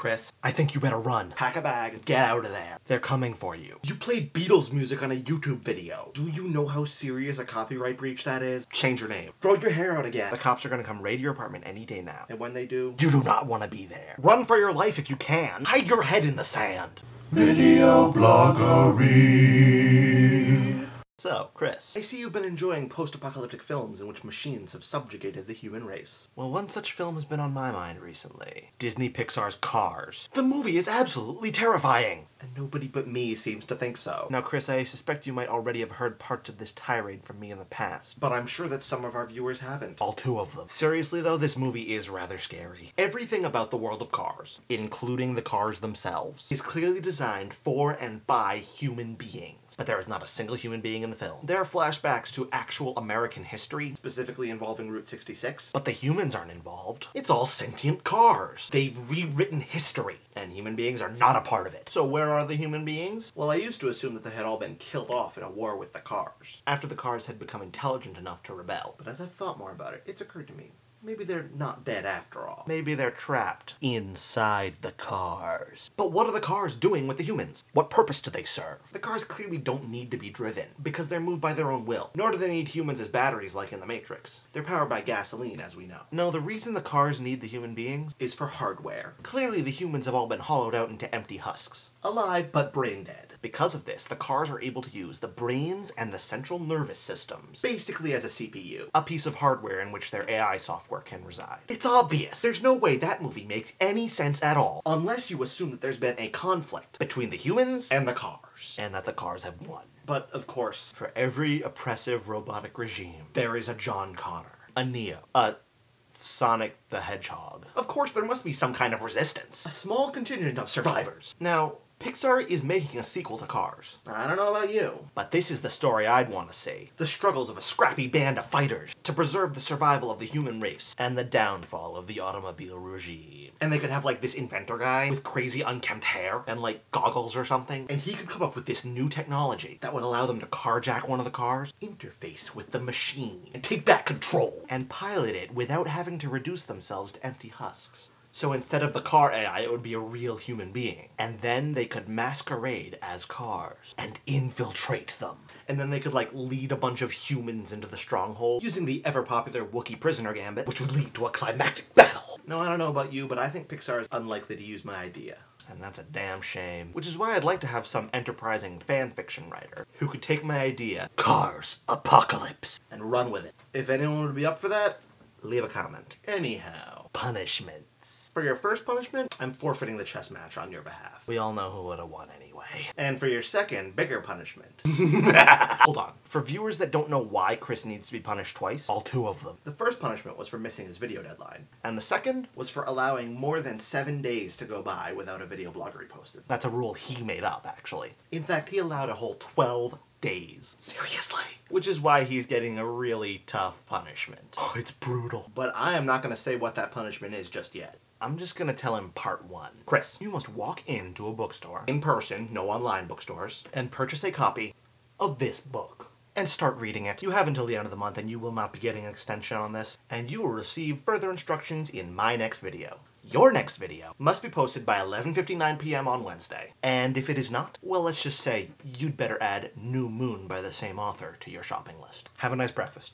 Chris, I think you better run. Pack a bag and get out of there. They're coming for you. You played Beatles music on a YouTube video. Do you know how serious a copyright breach that is? Change your name. Grow your hair out again. The cops are gonna come raid your apartment any day now. And when they do, you do not want to be there. Run for your life if you can. Hide your head in the sand. Videobloggery. So, Chris, I see you've been enjoying post-apocalyptic films in which machines have subjugated the human race. Well, one such film has been on my mind recently. Disney Pixar's Cars. The movie is absolutely terrifying! And nobody but me seems to think so. Now, Chris, I suspect you might already have heard parts of this tirade from me in the past, but I'm sure that some of our viewers haven't. All two of them. Seriously though, this movie is rather scary. Everything about the world of Cars, including the cars themselves, is clearly designed for and by human beings. But there is not a single human being in the film. There are flashbacks to actual American history, specifically involving Route 66, but the humans aren't involved. It's all sentient cars. They've rewritten history, and human beings are not a part of it. So where are the human beings? Well, I used to assume that they had all been killed off in a war with the cars, after the cars had become intelligent enough to rebel. But as I've thought more about it, it's occurred to me, maybe they're not dead after all. Maybe they're trapped inside the cars. But what are the cars doing with the humans? What purpose do they serve? The cars clearly don't need to be driven, because they're moved by their own will. Nor do they need humans as batteries like in the Matrix. They're powered by gasoline, as we know. No, the reason the cars need the human beings is for hardware. Clearly the humans have all been hollowed out into empty husks. Alive, but brain dead. Because of this, the cars are able to use the brains and the central nervous systems, basically as a CPU, a piece of hardware in which their AI software can reside. It's obvious. There's no way that movie makes any sense at all, unless you assume that there's been a conflict between the humans and the cars, and that the cars have won. But, of course, for every oppressive robotic regime, there is a John Connor, a Neo, a Sonic the Hedgehog. Of course, there must be some kind of resistance. A small contingent of survivors. Now, Pixar is making a sequel to Cars. I don't know about you, but this is the story I'd want to see. The struggles of a scrappy band of fighters to preserve the survival of the human race and the downfall of the automobile regime. And they could have like this inventor guy with crazy unkempt hair and like goggles or something, and he could come up with this new technology that would allow them to carjack one of the cars, interface with the machine, and take back control, and pilot it without having to reduce themselves to empty husks. So instead of the car AI, it would be a real human being. And then they could masquerade as cars and infiltrate them. And then they could like lead a bunch of humans into the stronghold using the ever-popular Wookiee prisoner gambit, which would lead to a climactic battle. No, I don't know about you, but I think Pixar is unlikely to use my idea. And that's a damn shame. Which is why I'd like to have some enterprising fanfiction writer who could take my idea, Cars Apocalypse, and run with it. If anyone would be up for that, leave a comment. Anyhow, punishments. For your first punishment, I'm forfeiting the chess match on your behalf. We all know who would have won anyway. And for your second, bigger punishment. Hold on. For viewers that don't know why Chris needs to be punished twice, all two of them. The first punishment was for missing his video deadline. And the second was for allowing more than 7 days to go by without a video bloggery posted. That's a rule he made up, actually. In fact, he allowed a whole 12 days. Seriously. Which is why he's getting a really tough punishment. Oh, it's brutal. But I am not going to say what that punishment is just yet. I'm just going to tell him part 1. Chris, you must walk into a bookstore, in person, no online bookstores, and purchase a copy of this book. And start reading it. You have until the end of the month and you will not be getting an extension on this, and you will receive further instructions in my next video. Your next video must be posted by 11:59 p.m. on Wednesday. And if it is not, well, let's just say you'd better add New Moon by the same author to your shopping list. Have a nice breakfast.